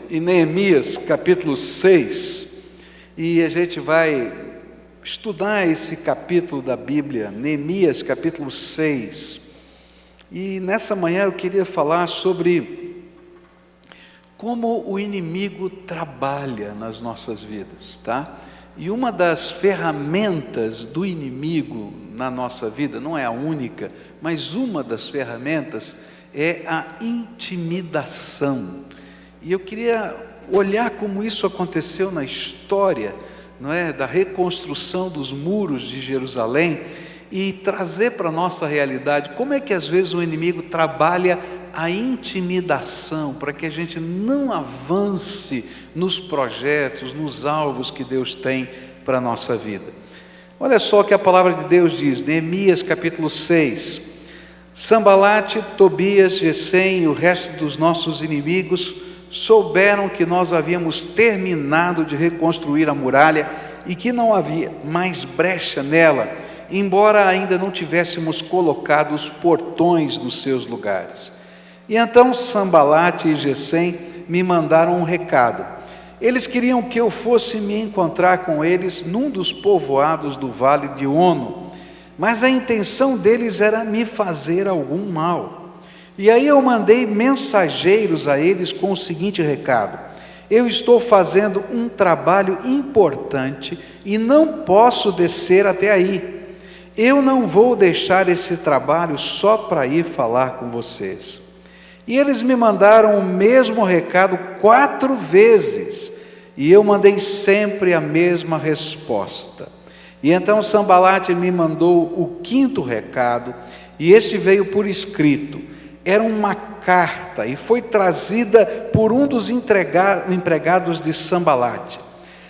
em Neemias capítulo 6, e a gente vai estudar esse capítulo da Bíblia, Neemias capítulo 6. E nessa manhã eu queria falar sobre como o inimigo trabalha nas nossas vidas, tá? E uma das ferramentas do inimigo na nossa vida, não é a única, mas uma das ferramentas é a intimidação. E eu queria olhar como isso aconteceu na história, não é, da reconstrução dos muros de Jerusalém, e trazer para a nossa realidade como é que às vezes o inimigo trabalha a intimidação para que a gente não avance nos projetos, nos alvos que Deus tem para a nossa vida. Olha só o que a palavra de Deus diz, Neemias capítulo 6. Sambalate, Tobias, Gesem e o resto dos nossos inimigos souberam que nós havíamos terminado de reconstruir a muralha e que não havia mais brecha nela, embora ainda não tivéssemos colocado os portões nos seus lugares. E então Sambalate e Gesem me mandaram um recado. Eles queriam que eu fosse me encontrar com eles num dos povoados do vale de Ono, mas a intenção deles era me fazer algum mal. E aí eu mandei mensageiros a eles com o seguinte recado: eu estou fazendo um trabalho importante e não posso descer até aí. Eu não vou deixar esse trabalho só para ir falar com vocês. E eles me mandaram o mesmo recado 4 vezes, e eu mandei sempre a mesma resposta. E então Sambalate me mandou o 5º recado, e esse veio por escrito. Era uma carta, e foi trazida por um dos empregados de Sambalate.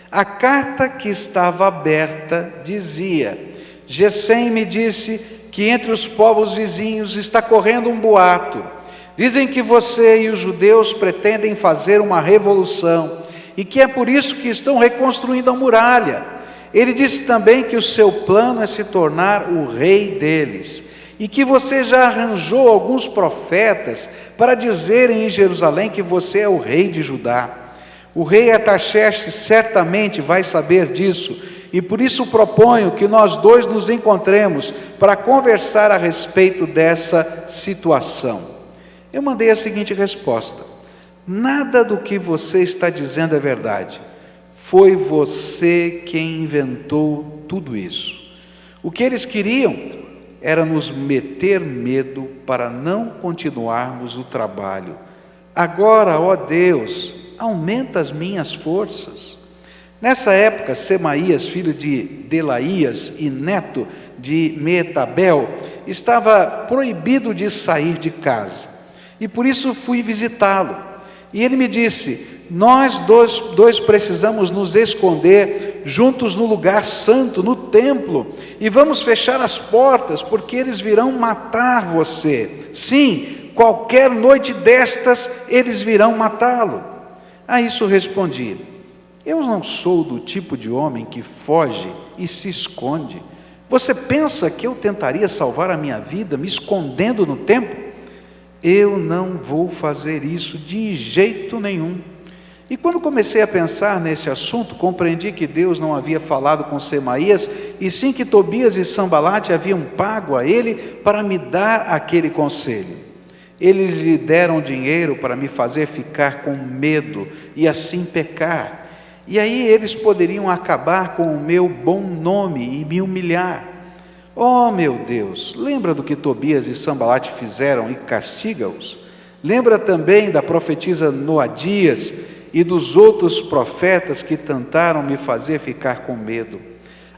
A carta que estava aberta dizia: Gesem me disse que entre os povos vizinhos está correndo um boato. Dizem que você e os judeus pretendem fazer uma revolução e que é por isso que estão reconstruindo a muralha. Ele disse também que o seu plano é se tornar o rei deles e que você já arranjou alguns profetas para dizerem em Jerusalém que você é o rei de Judá. O rei Artaxerxes certamente vai saber disso, e por isso proponho que nós dois nos encontremos para conversar a respeito dessa situação. Eu mandei a seguinte resposta: nada do que você está dizendo é verdade. Foi você quem inventou tudo isso. O que eles queriam era nos meter medo para não continuarmos o trabalho. Agora, ó Deus, aumenta as minhas forças. Nessa época, Semaías, filho de Delaías e neto de Meetabel, estava proibido de sair de casa. E por isso fui visitá-lo. E ele me disse: nós dois precisamos nos esconder juntos no lugar santo, no templo, e vamos fechar as portas, porque eles virão matar você. Sim, qualquer noite destas, eles virão matá-lo. A isso respondi: eu não sou do tipo de homem que foge e se esconde. Você pensa que eu tentaria salvar a minha vida me escondendo no templo? Eu não vou fazer isso de jeito nenhum. E quando comecei a pensar nesse assunto, compreendi que Deus não havia falado com Semaías, e sim que Tobias e Sambalate haviam pago a ele para me dar aquele conselho. Eles lhe deram dinheiro para me fazer ficar com medo e assim pecar. E aí eles poderiam acabar com o meu bom nome e me humilhar. Oh meu Deus, lembra do que Tobias e Sambalate fizeram e castiga-os? Lembra também da profetisa Noadias e dos outros profetas que tentaram me fazer ficar com medo.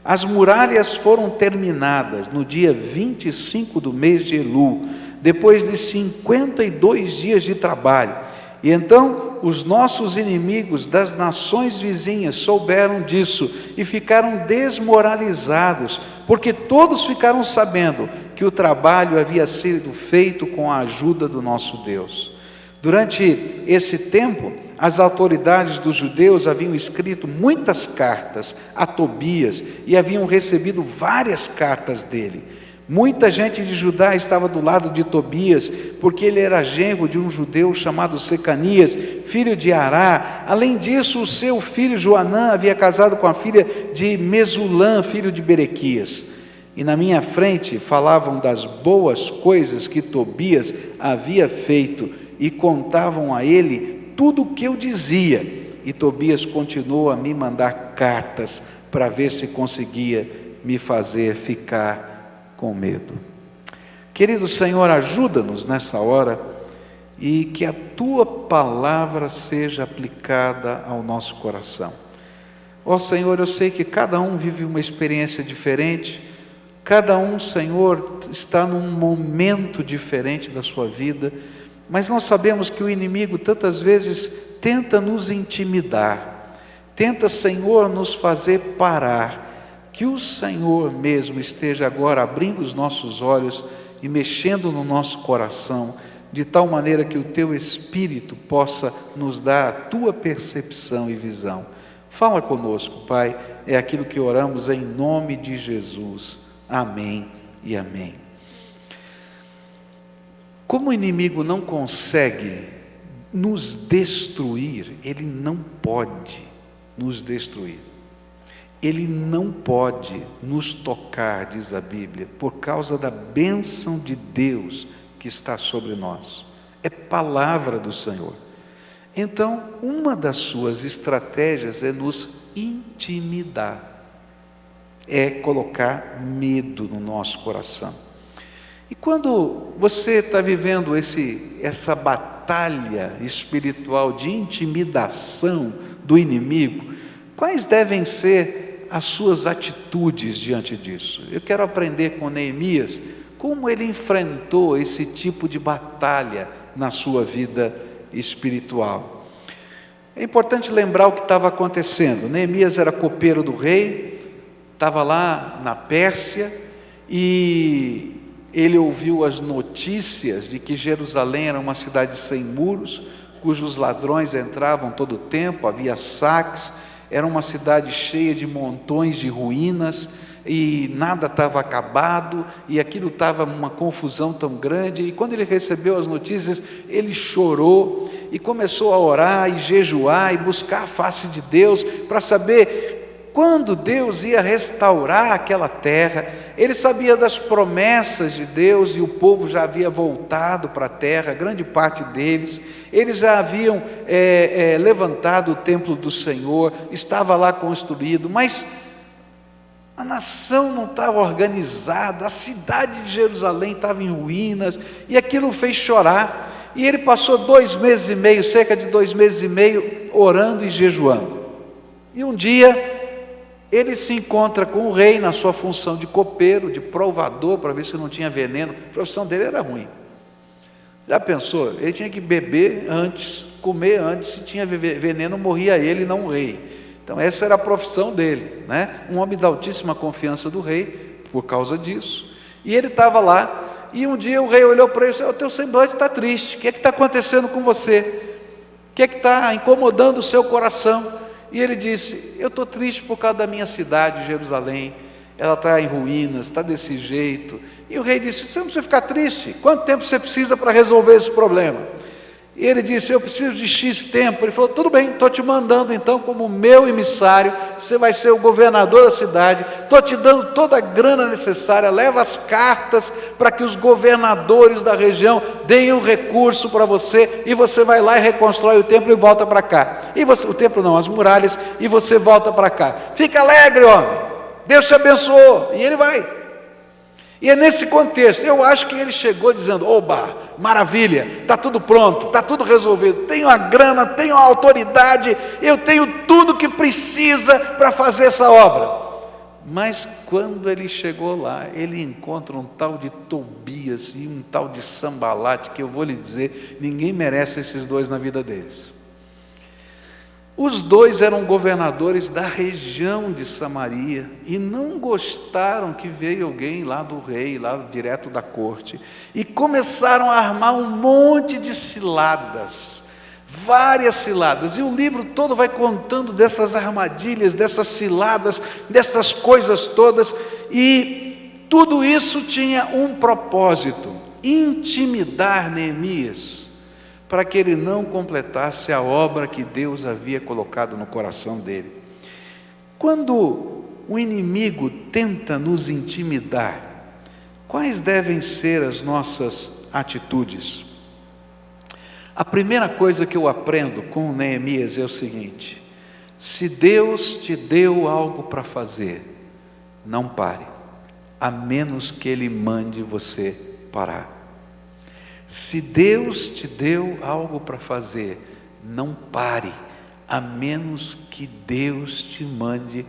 As muralhas foram terminadas no dia 25 do mês de Elul, depois de 52 dias de trabalho. E então os nossos inimigos das nações vizinhas souberam disso e ficaram desmoralizados, porque todos ficaram sabendo que o trabalho havia sido feito com a ajuda do nosso Deus. Durante esse tempo, as autoridades dos judeus haviam escrito muitas cartas a Tobias e haviam recebido várias cartas dele. Muita gente de Judá estava do lado de Tobias, porque ele era genro de um judeu chamado Secanias, filho de Ará. Além disso, o seu filho Joanã havia casado com a filha de Mesulã, filho de Berequias. E na minha frente falavam das boas coisas que Tobias havia feito e contavam a ele tudo o que eu dizia. E Tobias continuou a me mandar cartas para ver se conseguia me fazer ficar com medo. Querido Senhor, ajuda-nos nessa hora e que a Tua palavra seja aplicada ao nosso coração. Ó Senhor, eu sei que cada um vive uma experiência diferente, cada um, Senhor, está num momento diferente da sua vida, mas nós sabemos que o inimigo tantas vezes tenta nos intimidar, tenta, Senhor, nos fazer parar. Que o Senhor mesmo esteja agora abrindo os nossos olhos e mexendo no nosso coração, de tal maneira que o Teu Espírito possa nos dar a Tua percepção e visão. Fala conosco, Pai, é aquilo que oramos em nome de Jesus. Amém e amém. Como o inimigo não consegue nos destruir, ele não pode nos destruir. Ele não pode nos tocar, diz a Bíblia, por causa da bênção de Deus que está sobre nós. É palavra do Senhor. Então, uma das suas estratégias é nos intimidar, é colocar medo no nosso coração. E quando você está vivendo essa batalha espiritual de intimidação do inimigo, quais devem ser as suas atitudes diante disso? Eu quero aprender com Neemias como ele enfrentou esse tipo de batalha na sua vida espiritual. É importante lembrar o que estava acontecendo. Neemias era copeiro do rei, estava lá na Pérsia, e ele ouviu as notícias de que Jerusalém era uma cidade sem muros, cujos ladrões entravam todo o tempo, havia saques. Era uma cidade cheia de montões de ruínas e nada estava acabado, e aquilo estava uma confusão tão grande. E quando ele recebeu as notícias, ele chorou e começou a orar e jejuar e buscar a face de Deus para saber quando Deus ia restaurar aquela terra. Ele sabia das promessas de Deus e o povo já havia voltado para a terra, grande parte deles. Eles já haviam levantado o templo do Senhor, estava lá construído, mas a nação não estava organizada, a cidade de Jerusalém estava em ruínas, e aquilo o fez chorar. E ele passou 2 meses e meio, cerca de 2 meses e meio, orando e jejuando. E um dia ele se encontra com o rei na sua função de copeiro, de provador, para ver se não tinha veneno. A profissão dele era ruim. Já pensou? Ele tinha que beber antes, comer antes, se tinha veneno morria ele, não o rei. Então essa era a profissão dele, né? Um homem da altíssima confiança do rei, por causa disso. E ele estava lá, e um dia o rei olhou para ele e disse: o teu semblante está triste, o que é que está acontecendo com você? O que é que está incomodando o seu coração? E ele disse: eu estou triste por causa da minha cidade, Jerusalém, ela está em ruínas, está desse jeito. E o rei disse: você não precisa ficar triste, quanto tempo você precisa para resolver esse problema? E ele disse: eu preciso de X tempo. Ele falou: tudo bem, estou te mandando então como meu emissário, você vai ser o governador da cidade, estou te dando toda a grana necessária, leva as cartas para que os governadores da região deem o recurso para você, e você vai lá e reconstrói o templo e volta para cá. E você, o templo não, as muralhas, e você volta para cá. Fica alegre, homem, Deus te abençoou. E ele vai. E é nesse contexto, eu acho que ele chegou dizendo: oba, maravilha, está tudo pronto, está tudo resolvido, tenho a grana, tenho a autoridade, eu tenho tudo que precisa para fazer essa obra. Mas quando ele chegou lá, ele encontra um tal de Tobias e um tal de Sambalate, que eu vou lhe dizer, ninguém merece esses dois na vida deles. Os dois eram governadores da região de Samaria e não gostaram que veio alguém lá do rei, lá direto da corte, e começaram a armar um monte de ciladas, várias ciladas, e o livro todo vai contando dessas armadilhas, dessas ciladas, dessas coisas todas. E tudo isso tinha um propósito: intimidar Neemias, para que ele não completasse a obra que Deus havia colocado no coração dele. Quando o inimigo tenta nos intimidar, quais devem ser as nossas atitudes? A primeira coisa que eu aprendo com Neemias é o seguinte: se Deus te deu algo para fazer, não pare, a menos que Ele mande você parar. Se Deus te deu algo para fazer, não pare, a menos que Deus te mande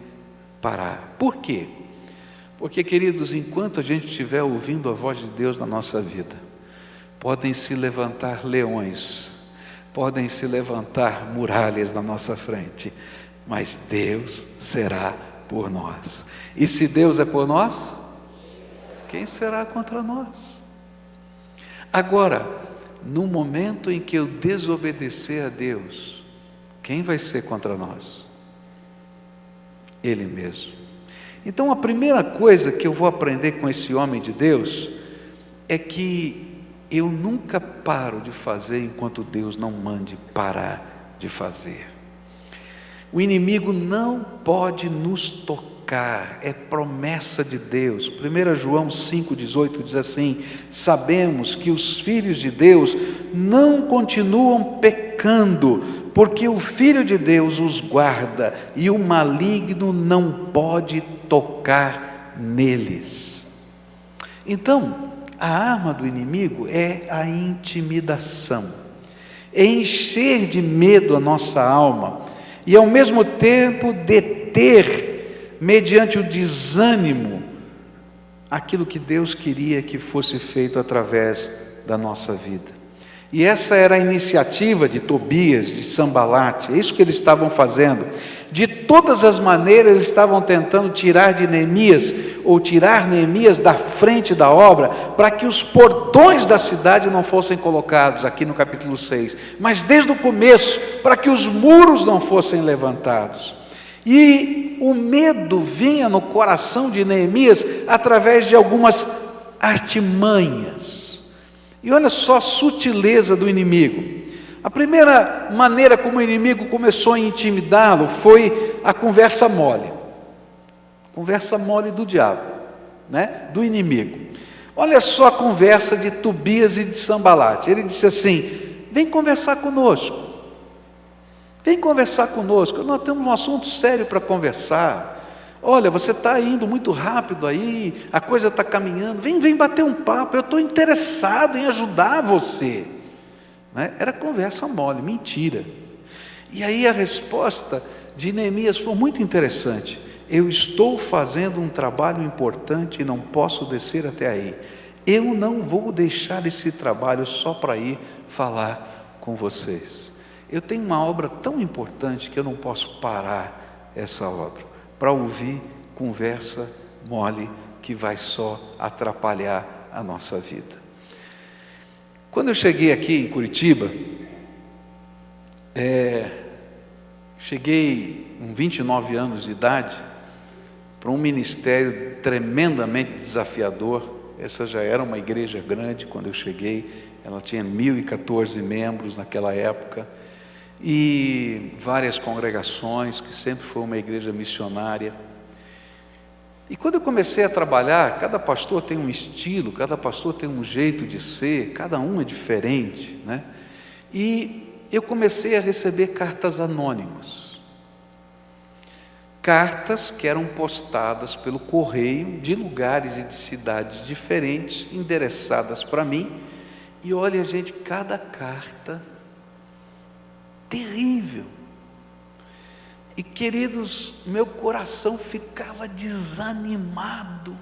parar. Por quê? Porque, queridos, enquanto a gente estiver ouvindo a voz de Deus na nossa vida, podem se levantar leões, podem se levantar muralhas na nossa frente, mas Deus será por nós. E se Deus é por nós, quem será contra nós? Agora, no momento em que eu desobedecer a Deus, quem vai ser contra nós? Ele mesmo. Então, a primeira coisa que eu vou aprender com esse homem de Deus é que eu nunca paro de fazer enquanto Deus não mande parar de fazer. O inimigo não pode nos tocar, é promessa de Deus. 1 João 5,18 diz assim: sabemos que os filhos de Deus não continuam pecando, porque o Filho de Deus os guarda e o maligno não pode tocar neles. Então, a arma do inimigo é a intimidação, é encher de medo a nossa alma e ao mesmo tempo deter, mediante o desânimo, aquilo que Deus queria que fosse feito através da nossa vida. E essa era a iniciativa de Tobias, de Sambalate, é isso que eles estavam fazendo. De todas as maneiras eles estavam tentando tirar de Neemias, ou tirar Neemias da frente da obra, para que os portões da cidade não fossem colocados, aqui no capítulo 6, mas desde o começo, para que os muros não fossem levantados. E o medo vinha no coração de Neemias através de algumas artimanhas. E olha só a sutileza do inimigo. A primeira maneira como o inimigo começou a intimidá-lo foi a conversa mole. Conversa mole do diabo, né? Do inimigo. Olha só a conversa de Tobias e de Sambalate. Ele disse assim: vem conversar conosco. Vem conversar conosco. Nós temos um assunto sério para conversar. Olha, você está indo muito rápido aí, a coisa está caminhando, vem bater um papo, eu estou interessado em ajudar você. Né? Era conversa mole, mentira. E aí a resposta de Neemias foi muito interessante: eu estou fazendo um trabalho importante e não posso descer até aí, eu não vou deixar esse trabalho só para ir falar com vocês. Eu tenho uma obra tão importante que eu não posso parar essa obra para ouvir conversa mole que vai só atrapalhar a nossa vida. Quando eu cheguei aqui em Curitiba, cheguei com 29 anos de idade para um ministério tremendamente desafiador. Essa já era uma igreja grande quando eu cheguei, ela tinha 1.014 membros naquela época, e várias congregações, que sempre foi uma igreja missionária. E quando eu comecei a trabalhar, cada pastor tem um estilo, cada pastor tem um jeito de ser, cada um é diferente, né? E eu comecei a receber cartas anônimas, cartas que eram postadas pelo correio de lugares e de cidades diferentes, endereçadas para mim. E olha, gente, cada carta terrível. E queridos, meu coração ficava desanimado.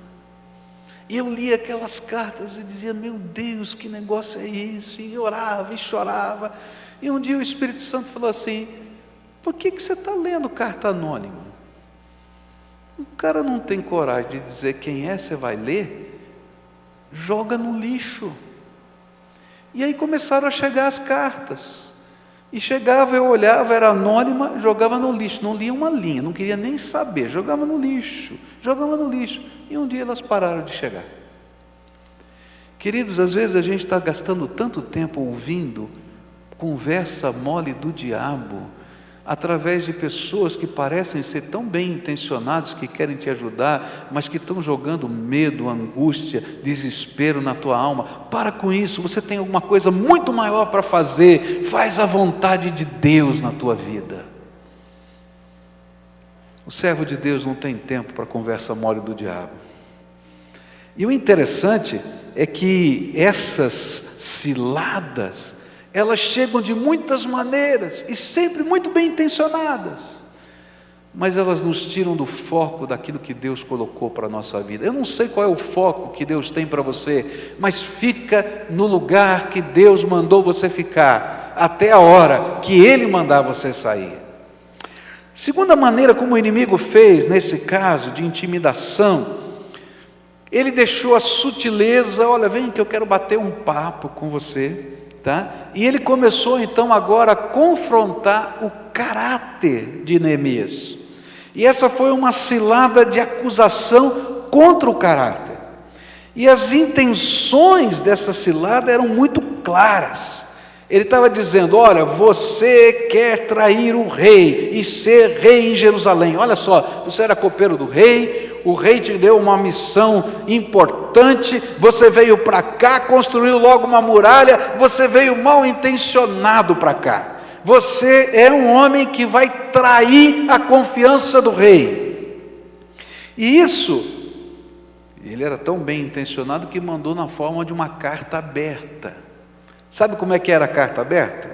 Eu lia aquelas cartas e dizia: meu Deus, que negócio é esse? E orava e chorava. E um dia o Espírito Santo falou assim: por que você está lendo carta anônima? O cara não tem coragem de dizer quem é, você vai ler? Joga no lixo. E aí começaram a chegar as cartas. E chegava, eu olhava, era anônima, jogava no lixo, não lia uma linha, não queria nem saber, jogava no lixo. e um dia elas pararam de chegar. Queridos, às vezes a gente está gastando tanto tempo ouvindo conversa mole do diabo, através de pessoas que parecem ser tão bem intencionados, que querem te ajudar, mas que estão jogando medo, angústia, desespero na tua alma. Para com isso, você tem alguma coisa muito maior para fazer. Faz a vontade de Deus na tua vida. O servo de Deus não tem tempo para conversa mole do diabo. E o interessante é que essas ciladas, elas chegam de muitas maneiras e sempre muito bem intencionadas, mas elas nos tiram do foco daquilo que Deus colocou para a nossa vida. Eu não sei qual é o foco que Deus tem para você, mas fica no lugar que Deus mandou você ficar, até a hora que Ele mandar você sair. Segunda maneira como o inimigo fez nesse caso de intimidação, ele deixou a sutileza. Olha, vem que eu quero bater um papo com você, tá? E ele começou então agora a confrontar o caráter de Neemias, e essa foi uma cilada de acusação contra o caráter, e as intenções dessa cilada eram muito claras. Ele estava dizendo: olha, você quer trair o rei e ser rei em Jerusalém. Olha só, você era copeiro do rei, o rei te deu uma missão importante, você veio para cá, construiu logo uma muralha, você veio mal intencionado para cá. Você é um homem que vai trair a confiança do rei. E isso, ele era tão bem intencionado que mandou na forma de uma carta aberta. Sabe como é que era a carta aberta?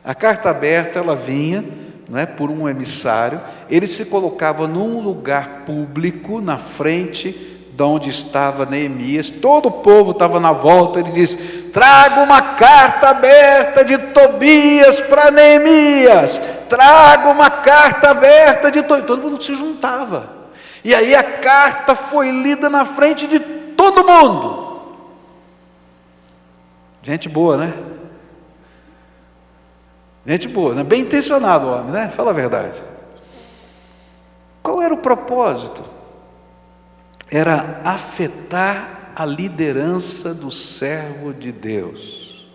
A carta aberta, ela vinha, não é, por um emissário. Ele se colocava num lugar público, na frente de onde estava Neemias. Todo o povo estava na volta. Ele diz: traga uma carta aberta de Tobias para Neemias. Traga uma carta aberta de Tobias. Todo mundo se juntava. E aí a carta foi lida na frente de todo mundo. Gente boa, né? Gente boa, né? Bem intencionado o homem, né? Fala a verdade. Qual era o propósito? Era afetar a liderança do servo de Deus.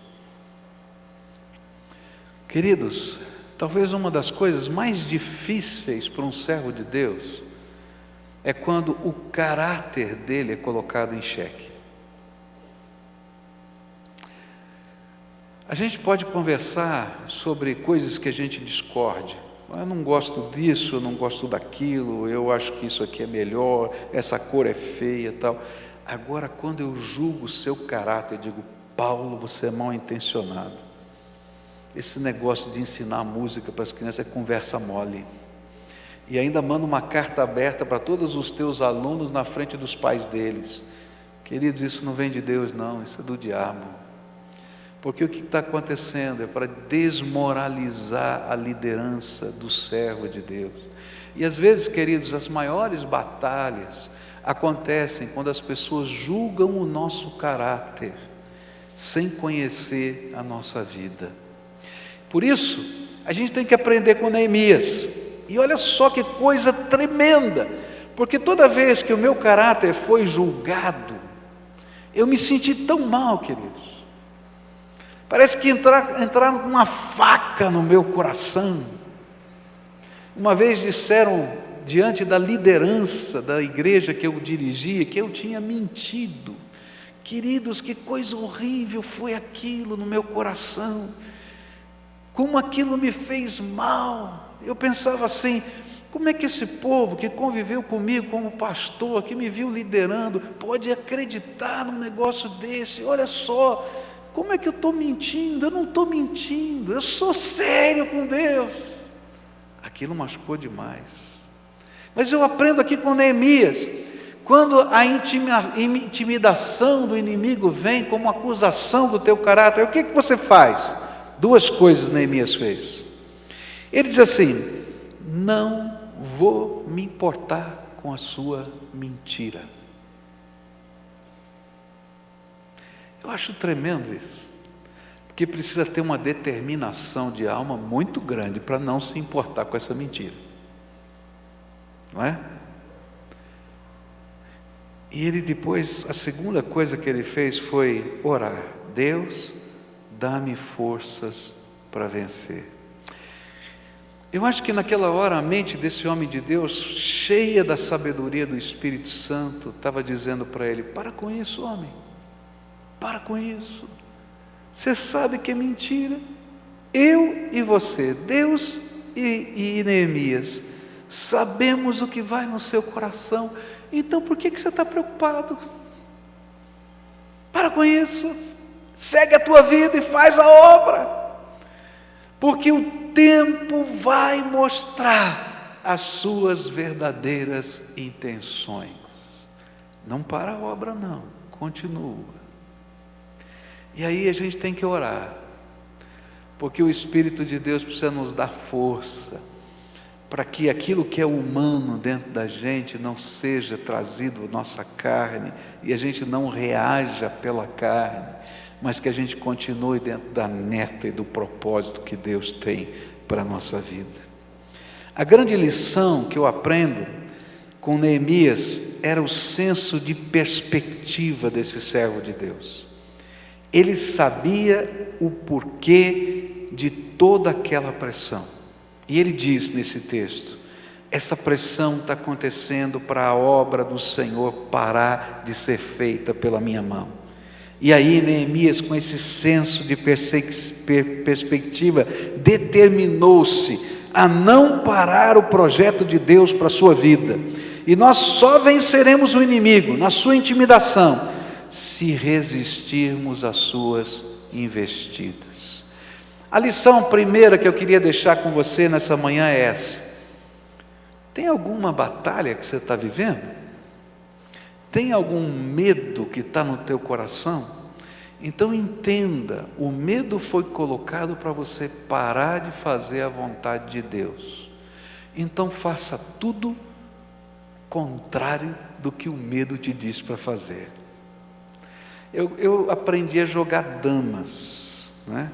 Queridos, talvez uma das coisas mais difíceis para um servo de Deus é quando o caráter dele é colocado em xeque. A gente pode conversar sobre coisas que a gente discorde. Eu não gosto disso, eu não gosto daquilo, eu acho que isso aqui é melhor, essa cor é feia e tal. Agora, quando eu julgo o seu caráter, eu digo: Paulo, você é mal intencionado. Esse negócio de ensinar música para as crianças é conversa mole. E ainda manda uma carta aberta para todos os teus alunos na frente dos pais deles. Queridos, isso não vem de Deus não, isso é do diabo. Porque o que está acontecendo é para desmoralizar a liderança do servo de Deus. E às vezes, queridos, as maiores batalhas acontecem quando as pessoas julgam o nosso caráter, sem conhecer a nossa vida. Por isso, a gente tem que aprender com Neemias. E olha só que coisa tremenda, porque toda vez que o meu caráter foi julgado, eu me senti tão mal, queridos. Parece que entraram uma faca no meu coração. Uma vez disseram, diante da liderança da igreja que eu dirigia, que eu tinha mentido. Queridos, que coisa horrível foi aquilo no meu coração. Como aquilo me fez mal. Eu pensava assim: como é que esse povo que conviveu comigo como pastor, que me viu liderando, pode acreditar num negócio desse? Olha só, como é que eu estou mentindo? Eu não estou mentindo, eu sou sério com Deus. Aquilo machucou demais. Mas eu aprendo aqui com Neemias, quando a intimidação do inimigo vem como acusação do teu caráter, o que você faz? Duas coisas Neemias fez. Ele diz assim: não vou me importar com a sua mentira. Eu acho tremendo isso, porque precisa ter uma determinação de alma muito grande para não se importar com essa mentira, não é? E ele depois, a segunda coisa que ele fez foi orar: Deus, dá-me forças para vencer. Eu acho que naquela hora a mente desse homem de Deus, cheia da sabedoria do Espírito Santo, estava dizendo para ele: para com isso, homem, para com isso, você sabe que é mentira. Eu e você, Deus e Neemias, sabemos o que vai no seu coração, então por que você está preocupado? Para com isso, segue a tua vida e faz a obra, porque o tempo vai mostrar as suas verdadeiras intenções. Não para a obra não, continua. E aí a gente tem que orar, porque o Espírito de Deus precisa nos dar força, para que aquilo que é humano dentro da gente não seja trazido à nossa carne, e a gente não reaja pela carne, mas que a gente continue dentro da meta e do propósito que Deus tem para a nossa vida. A grande lição que eu aprendo com Neemias era o senso de perspectiva desse servo de Deus. Ele sabia o porquê de toda aquela pressão. E ele diz nesse texto: essa pressão está acontecendo para a obra do Senhor parar de ser feita pela minha mão. E aí Neemias, com esse senso de perspectiva, determinou-se a não parar o projeto de Deus para a sua vida. E nós só venceremos o inimigo na sua intimidação, se resistirmos às suas investidas. A lição primeira que eu queria deixar com você nessa manhã é essa: tem alguma batalha que você está vivendo? Tem algum medo que está no teu coração? Então entenda, o medo foi colocado para você parar de fazer a vontade de Deus. Então faça tudo contrário do que o medo te diz para fazer. Eu aprendi a jogar damas, né?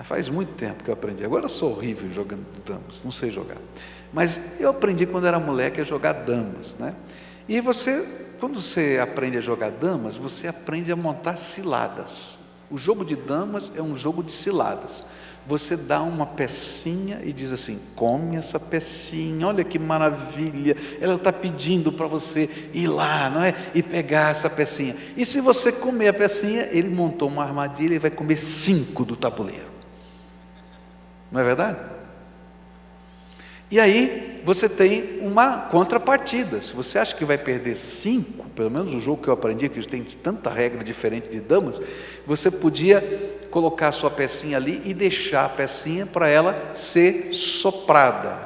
Faz muito tempo que eu aprendi. Agora eu sou horrível jogando damas, não sei jogar. Mas eu aprendi quando era moleque a jogar damas, né? E quando você aprende a jogar damas, você aprende a montar ciladas. O jogo de damas é um jogo de ciladas. Você dá uma pecinha e diz assim: come essa pecinha, olha que maravilha, ela está pedindo para você ir lá, não é? E pegar essa pecinha. E se você comer a pecinha, ele montou uma armadilha e vai comer 5 do tabuleiro. Não é verdade? E aí você tem uma contrapartida. Se você acha que vai perder 5, pelo menos o jogo que eu aprendi, que tem tanta regra diferente de damas, você podia colocar a sua pecinha ali e deixar a pecinha para ela ser soprada,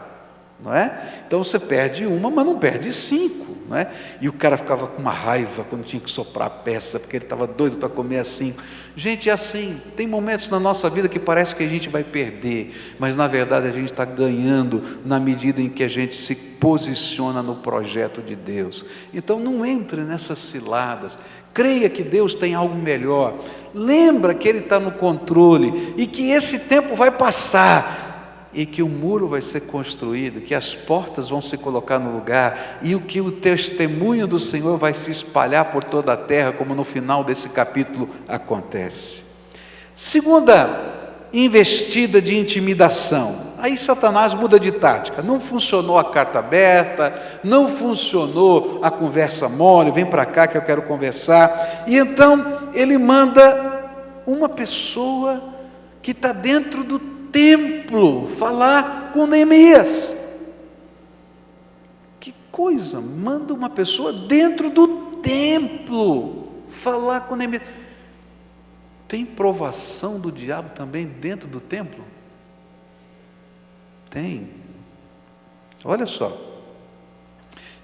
não é? Então você perde uma, mas não perde 5, não é? E o cara ficava com uma raiva quando tinha que soprar a peça, porque ele estava doido para comer as 5. Gente, é assim, tem momentos na nossa vida que parece que a gente vai perder, mas na verdade a gente está ganhando na medida em que a gente se posiciona no projeto de Deus. Então não entre nessas ciladas, creia que Deus tem algo melhor, lembra que Ele está no controle e que esse tempo vai passar, e que o muro vai ser construído, que as portas vão se colocar no lugar, e que o testemunho do Senhor vai se espalhar por toda a terra, como no final desse capítulo acontece. Segunda investida de intimidação. Aí Satanás muda de tática. Não funcionou a carta aberta, não funcionou a conversa mole, vem para cá que eu quero conversar. E então ele manda uma pessoa que está dentro do templo falar com Neemias. Que coisa, manda uma pessoa dentro do templo falar com Neemias. Tem provação do diabo também dentro do templo? Tem. Olha só,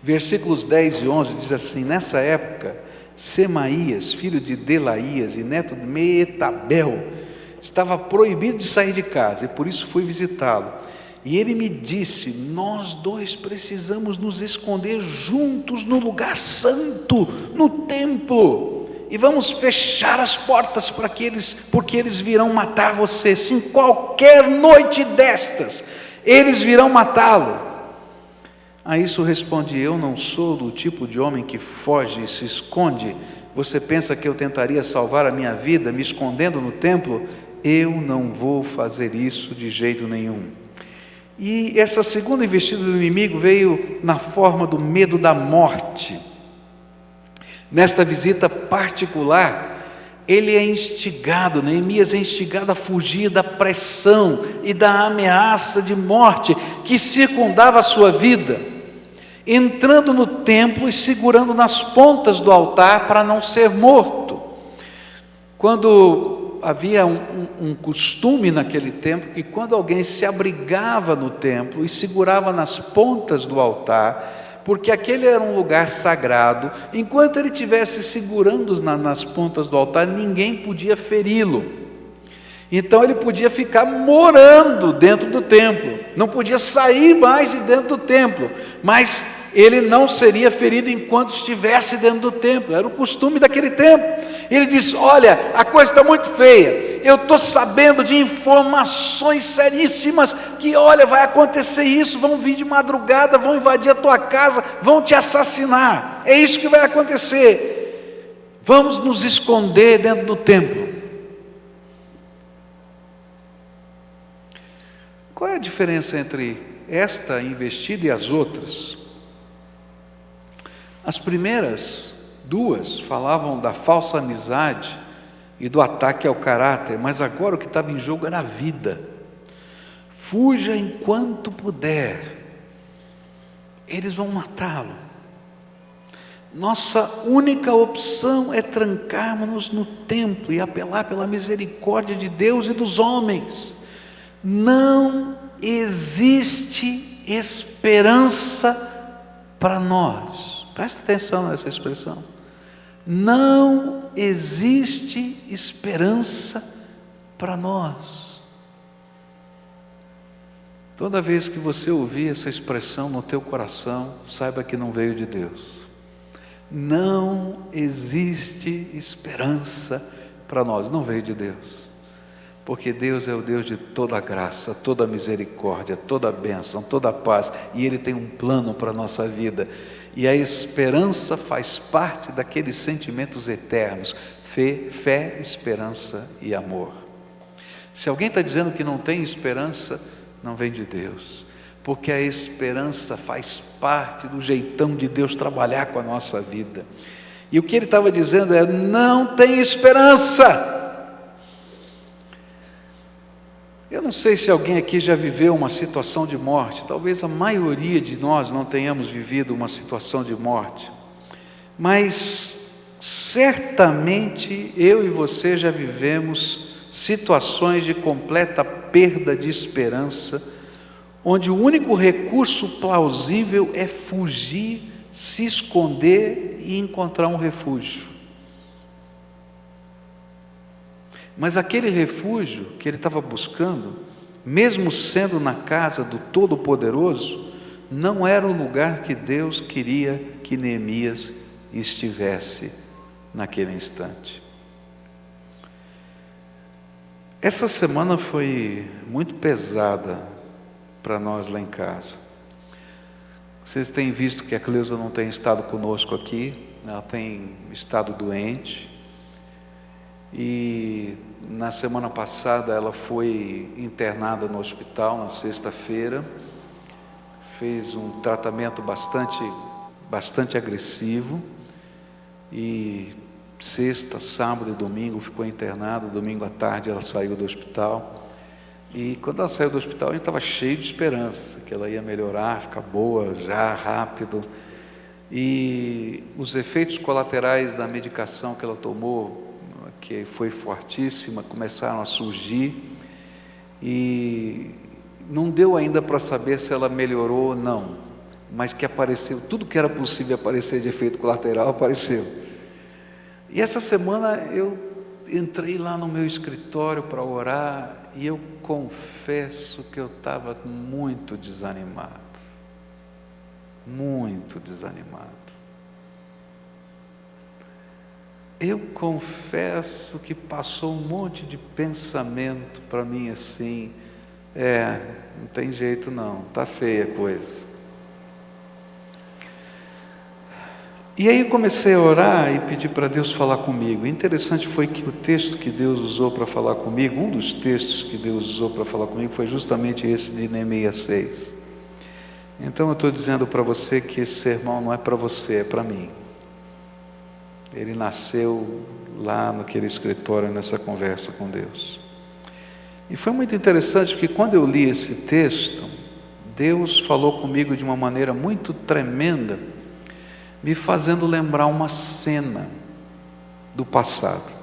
versículos 10 e 11 diz assim: nessa época, Semaías, filho de Delaías e neto de Meetabel, estava proibido de sair de casa, e por isso fui visitá-lo. E ele me disse: nós dois precisamos nos esconder juntos no lugar santo, no templo, e vamos fechar as portas porque eles virão matar você. Sim, qualquer noite destas, eles virão matá-lo. A isso respondi: eu não sou do tipo de homem que foge e se esconde. Você pensa que eu tentaria salvar a minha vida me escondendo no templo? Eu não vou fazer isso de jeito nenhum. E essa segunda investida do inimigo veio na forma do medo da morte. Nesta visita particular, ele é instigado, Neemias é instigado a fugir da pressão e da ameaça de morte que circundava a sua vida, entrando no templo e segurando nas pontas do altar para não ser morto. Quando havia um costume naquele tempo, que quando alguém se abrigava no templo e segurava nas pontas do altar, porque aquele era um lugar sagrado, enquanto ele estivesse segurando nas pontas do altar, ninguém podia feri-lo. Então ele podia ficar morando dentro do templo, não podia sair mais de dentro do templo, mas ele não seria ferido enquanto estivesse dentro do templo. Era o costume daquele tempo. Ele diz: olha, a coisa está muito feia, eu estou sabendo de informações seríssimas, que olha, vai acontecer isso, vão vir de madrugada, vão invadir a tua casa, vão te assassinar, é isso que vai acontecer, vamos nos esconder dentro do templo. Qual é a diferença entre esta investida e as outras? As primeiras duas falavam da falsa amizade e do ataque ao caráter, mas agora o que estava em jogo era a vida. Fuja enquanto puder, eles vão matá-lo. Nossa única opção é trancarmos-nos no templo e apelar pela misericórdia de Deus e dos homens. Não existe esperança para nós. Presta atenção nessa expressão. Não existe esperança para nós. Toda vez que você ouvir essa expressão no teu coração, saiba que não veio de Deus. Não existe esperança para nós, não veio de Deus. Porque Deus é o Deus de toda graça, toda misericórdia, toda bênção, toda paz, e Ele tem um plano para a nossa vida, e a esperança faz parte daqueles sentimentos eternos: fé, esperança e amor. Se alguém está dizendo que não tem esperança, não vem de Deus, porque a esperança faz parte do jeitão de Deus trabalhar com a nossa vida. E o que ele estava dizendo é: não tem esperança. Eu não sei se alguém aqui já viveu uma situação de morte. Talvez a maioria de nós não tenhamos vivido uma situação de morte, mas certamente eu e você já vivemos situações de completa perda de esperança, onde o único recurso plausível é fugir, se esconder e encontrar um refúgio. Mas aquele refúgio que ele estava buscando, mesmo sendo na casa do Todo-Poderoso, não era o lugar que Deus queria que Neemias estivesse naquele instante. Essa semana foi muito pesada para nós lá em casa. Vocês têm visto que a Cleusa não tem estado conosco aqui, ela tem estado doente. E na semana passada ela foi internada no hospital, na sexta-feira, fez um tratamento bastante agressivo, e sexta, sábado e domingo ficou internada. Domingo à tarde ela saiu do hospital, e quando ela saiu do hospital a gente estava cheio de esperança, que ela ia melhorar, ficar boa já, rápido. E os efeitos colaterais da medicação que ela tomou, que foi fortíssima, começaram a surgir, e não deu ainda para saber se ela melhorou ou não, mas que apareceu, tudo que era possível aparecer de efeito colateral apareceu. E essa semana eu entrei lá no meu escritório para orar, e eu confesso que eu estava muito desanimado. Eu confesso que passou um monte de pensamento para mim assim: não tem jeito não, está feia a coisa. E aí comecei a orar e pedir para Deus falar comigo. Interessante foi que o texto que Deus usou para falar comigo, um dos textos que Deus usou para falar comigo, foi justamente esse de Neemias 6. Então eu estou dizendo para você que esse sermão não é para você, é para mim. Ele nasceu lá naquele escritório, nessa conversa com Deus. E foi muito interessante porque quando eu li esse texto, Deus falou comigo de uma maneira muito tremenda, me fazendo lembrar uma cena do passado.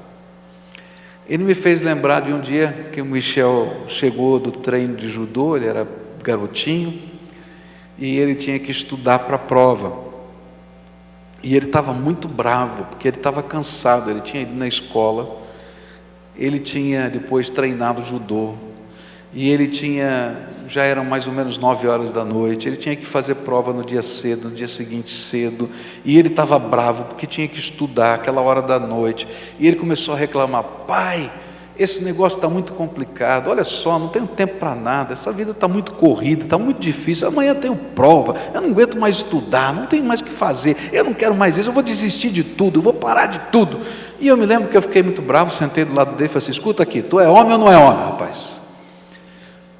Ele me fez lembrar de um dia que o Michel chegou do treino de judô, ele era garotinho, e ele tinha que estudar para a prova. E ele estava muito bravo, porque ele estava cansado, ele tinha ido na escola, ele tinha depois treinado judô, e ele já eram mais ou menos 9 horas da noite, ele tinha que fazer prova no dia cedo, no dia seguinte cedo, e ele estava bravo, porque tinha que estudar aquela hora da noite, e ele começou a reclamar: pai, esse negócio está muito complicado, olha só, não tenho tempo para nada, essa vida está muito corrida, está muito difícil, amanhã eu tenho prova, eu não aguento mais estudar, não tenho mais o que fazer, eu não quero mais isso, eu vou desistir de tudo, eu vou parar de tudo. E eu me lembro que eu fiquei muito bravo, sentei do lado dele e falei assim: escuta aqui, tu é homem ou não é homem, rapaz?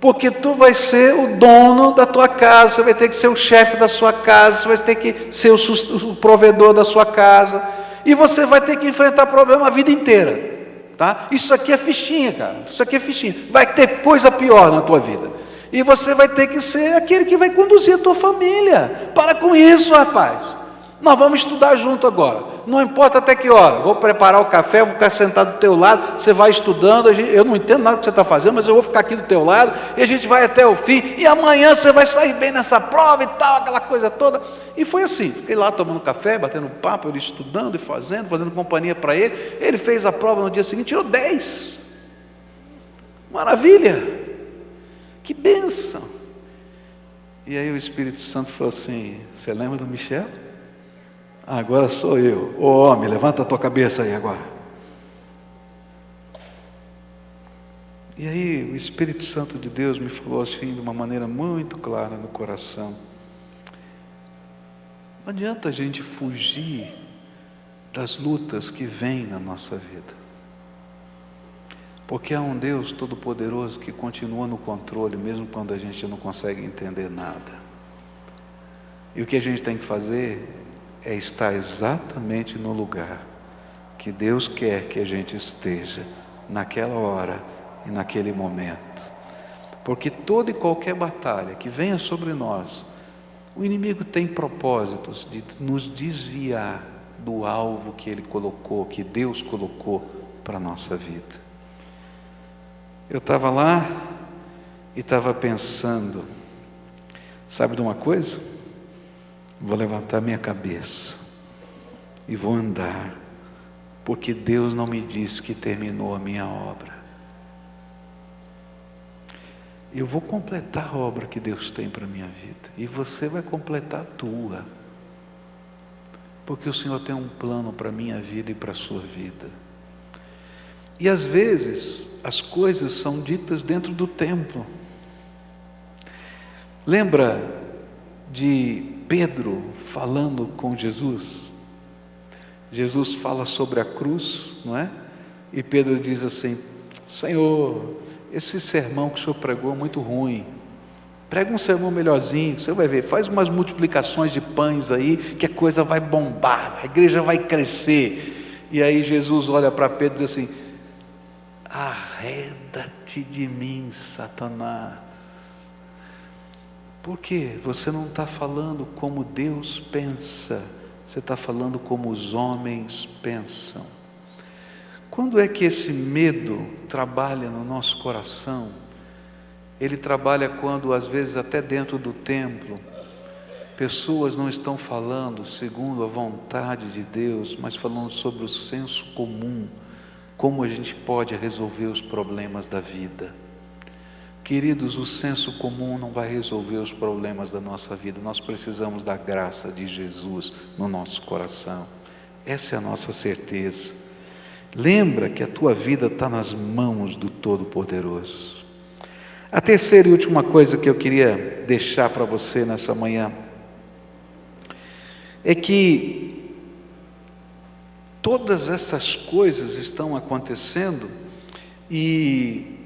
Porque tu vai ser o dono da tua casa, você vai ter que ser o chefe da sua casa, você vai ter que ser o provedor da sua casa, e você vai ter que enfrentar problema a vida inteira. Tá? Isso aqui é fichinha, cara. Isso aqui é fichinha. Vai ter coisa pior na tua vida. E você vai ter que ser aquele que vai conduzir a tua família. Para com isso, rapaz. Nós vamos estudar junto agora. Não importa até que hora. Vou preparar o café, vou ficar sentado do teu lado. Você vai estudando. Eu não entendo nada do que você está fazendo, mas eu vou ficar aqui do teu lado. E a gente vai até o fim. E amanhã você vai sair bem nessa prova e tal, aquela coisa toda. E foi assim. Fiquei lá tomando café, batendo papo, ele estudando e fazendo companhia para ele. Ele fez a prova no dia seguinte, tirou 10. Maravilha. Que bênção. E aí o Espírito Santo falou assim: você lembra do Michel? Agora sou eu. Ô homem, levanta a tua cabeça aí agora. E aí o Espírito Santo de Deus me falou assim de uma maneira muito clara no coração: não adianta a gente fugir das lutas que vêm na nossa vida, porque há um Deus Todo-Poderoso que continua no controle, mesmo quando a gente não consegue entender nada. E o que a gente tem que fazer é estar exatamente no lugar que Deus quer que a gente esteja, naquela hora e naquele momento. Porque toda e qualquer batalha que venha sobre nós, o inimigo tem propósitos de nos desviar do alvo que ele colocou, que Deus colocou para a nossa vida. Eu estava lá e estava pensando, sabe de uma coisa? Vou levantar minha cabeça e vou andar, porque Deus não me disse que terminou a minha obra. Eu vou completar a obra que Deus tem para a minha vida, e você vai completar a tua, porque o Senhor tem um plano para a minha vida e para a sua vida. E às vezes as coisas são ditas dentro do templo. Lembra de Pedro falando com Jesus? Jesus fala sobre a cruz, não é? E Pedro diz assim: Senhor, esse sermão que o Senhor pregou é muito ruim, prega um sermão melhorzinho, você vai ver, faz umas multiplicações de pães aí, que a coisa vai bombar, a igreja vai crescer. E aí Jesus olha para Pedro e diz assim: arreda-te de mim, Satanás. Porque você não está falando como Deus pensa, você está falando como os homens pensam. Quando é que esse medo trabalha no nosso coração? Ele trabalha quando, às vezes, até dentro do templo, pessoas não estão falando segundo a vontade de Deus, mas falando sobre o senso comum, como a gente pode resolver os problemas da vida. Queridos, o senso comum não vai resolver os problemas da nossa vida. Nós precisamos da graça de Jesus no nosso coração. Essa é a nossa certeza. Lembra que a tua vida está nas mãos do Todo-Poderoso. A terceira e última coisa que eu queria deixar para você nessa manhã é que Todas essas coisas estão acontecendo e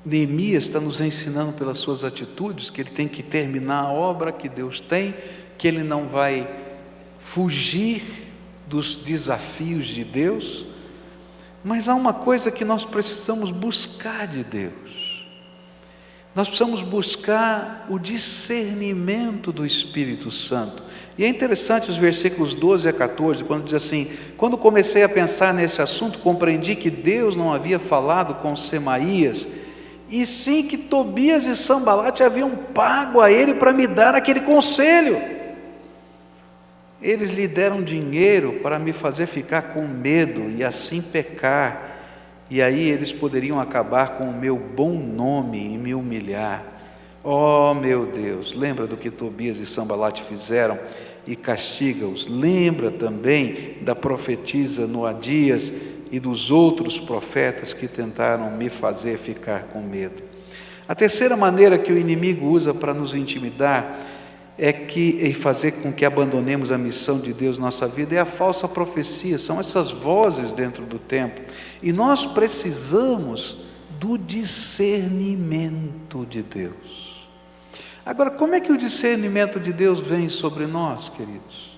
Neemias está nos ensinando pelas suas atitudes que ele tem que terminar a obra que Deus tem, que ele não vai fugir dos desafios de Deus, mas há uma coisa que nós precisamos buscar de Deus. Nós precisamos buscar o discernimento do Espírito Santo. E é interessante os versículos 12 a 14, quando diz assim: quando comecei a pensar nesse assunto, compreendi que Deus não havia falado com Semaías, e sim que Tobias e Sambalate haviam pago a ele para me dar aquele conselho. Eles lhe deram dinheiro para me fazer ficar com medo e assim pecar, e aí eles poderiam acabar com o meu bom nome e me humilhar. Oh meu Deus, lembra do que Tobias e Sambalate fizeram e castiga-os. Lembra também da profetisa Noadias e dos outros profetas que tentaram me fazer ficar com medo. A terceira maneira que o inimigo usa para nos intimidar e fazer com que abandonemos a missão de Deus na nossa vida é a falsa profecia, são essas vozes dentro do templo. E nós precisamos do discernimento de Deus. Agora, como é que o discernimento de Deus vem sobre nós, queridos?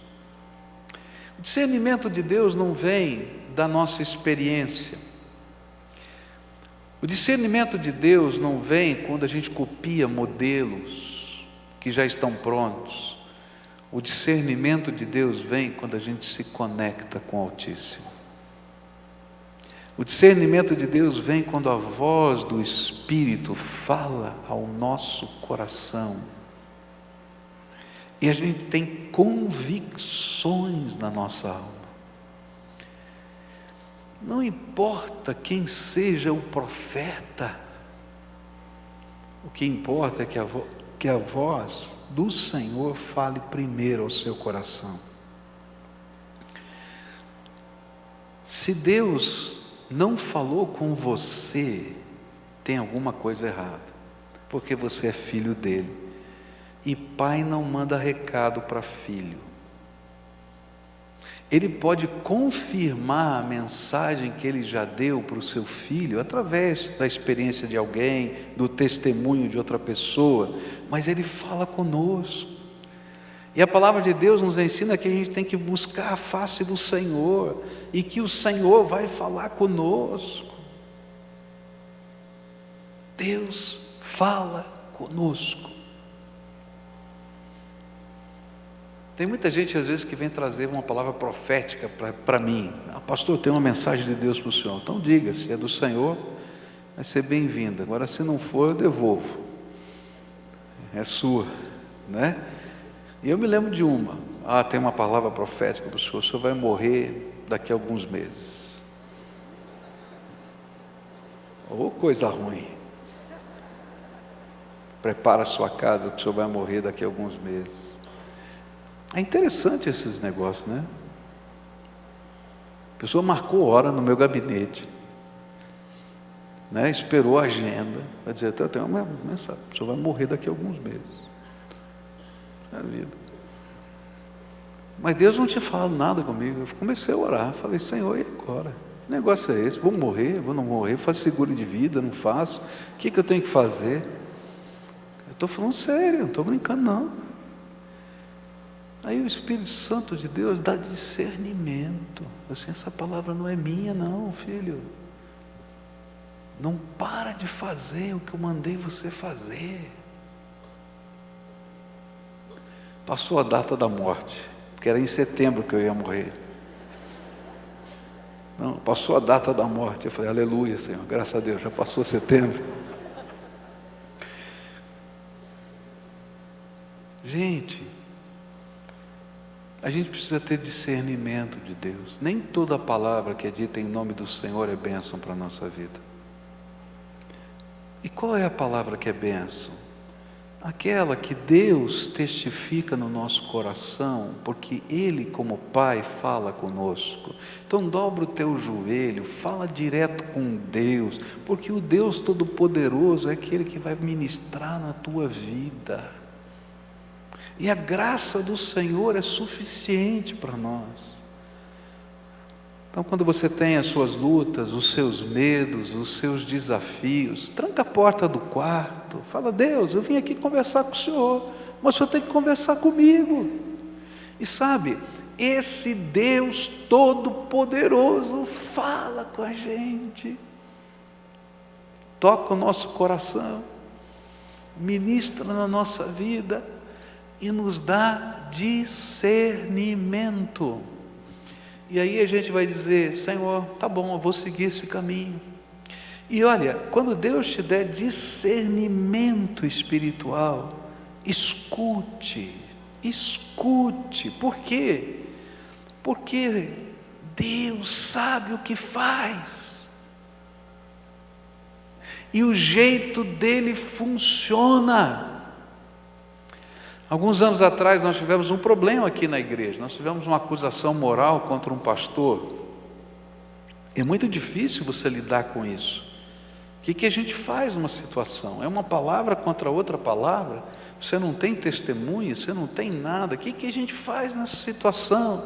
O discernimento de Deus não vem da nossa experiência. O discernimento de Deus não vem quando a gente copia modelos que já estão prontos. O discernimento de Deus vem quando a gente se conecta com o Altíssimo. O discernimento de Deus vem quando a voz do Espírito fala ao nosso coração. E a gente tem convicções na nossa alma. Não importa quem seja o profeta, o que importa é que a voz do Senhor fale primeiro ao seu coração. Se Deus não falou com você, tem alguma coisa errada, porque você é filho dele, e pai não manda recado para filho. Ele pode confirmar a mensagem que ele já deu para o seu filho, através da experiência de alguém, do testemunho de outra pessoa, mas ele fala conosco. E a palavra de Deus nos ensina que a gente tem que buscar a face do Senhor, e que o Senhor vai falar conosco. Deus fala conosco. Tem muita gente às vezes que vem trazer uma palavra profética para mim. Pastor, eu tenho uma mensagem de Deus para o senhor. Então diga, se é do Senhor, vai ser bem-vinda. Agora se não for, eu devolvo. É sua, né? E eu me lembro de uma. Tem uma palavra profética para o senhor vai morrer daqui a alguns meses. Ô, coisa ruim. Prepara a sua casa, que o senhor vai morrer daqui a alguns meses. É interessante esses negócios, né? A pessoa marcou hora no meu gabinete, né? Esperou a agenda, vai dizer, eu tenho uma mensagem, o senhor vai morrer daqui a alguns meses. É a vida. Mas Deus não tinha falado nada comigo. Eu comecei a orar, falei, Senhor, e agora? Que negócio é esse? Vou morrer, vou não morrer, faço seguro de vida, não faço? O que eu tenho que fazer? Eu estou falando sério, não estou brincando não. Aí o Espírito Santo de Deus dá discernimento. Assim, essa palavra não é minha não, filho. Não para de fazer o que eu mandei você fazer. Passou a data da morte, porque era em setembro que eu ia morrer. Não, passou a data da morte. Eu falei, aleluia, Senhor, graças a Deus, já passou setembro. Gente, a gente precisa ter discernimento de Deus. Nem toda palavra que é dita em nome do Senhor é bênção para a nossa vida. E qual é a palavra que é bênção? Aquela que Deus testifica no nosso coração, porque Ele, como Pai, fala conosco. Então dobra o teu joelho, fala direto com Deus, porque o Deus Todo-Poderoso é aquele que vai ministrar na tua vida. E a graça do Senhor é suficiente para nós. Então, quando você tem as suas lutas, os seus medos, os seus desafios, tranca a porta do quarto, fala: Deus, eu vim aqui conversar com o Senhor, mas o Senhor tem que conversar comigo. E sabe, esse Deus Todo-Poderoso fala com a gente, toca o nosso coração, ministra na nossa vida e nos dá discernimento. E aí a gente vai dizer: Senhor, tá bom, eu vou seguir esse caminho. E olha, quando Deus te der discernimento espiritual, escute. Por quê? Porque Deus sabe o que faz. E o jeito dele funciona. Alguns anos atrás nós tivemos um problema aqui na igreja, nós tivemos uma acusação moral contra um pastor. É muito difícil você lidar com isso. O que a gente faz numa situação? É uma palavra contra outra palavra, você não tem testemunha, você não tem nada, o que a gente faz nessa situação?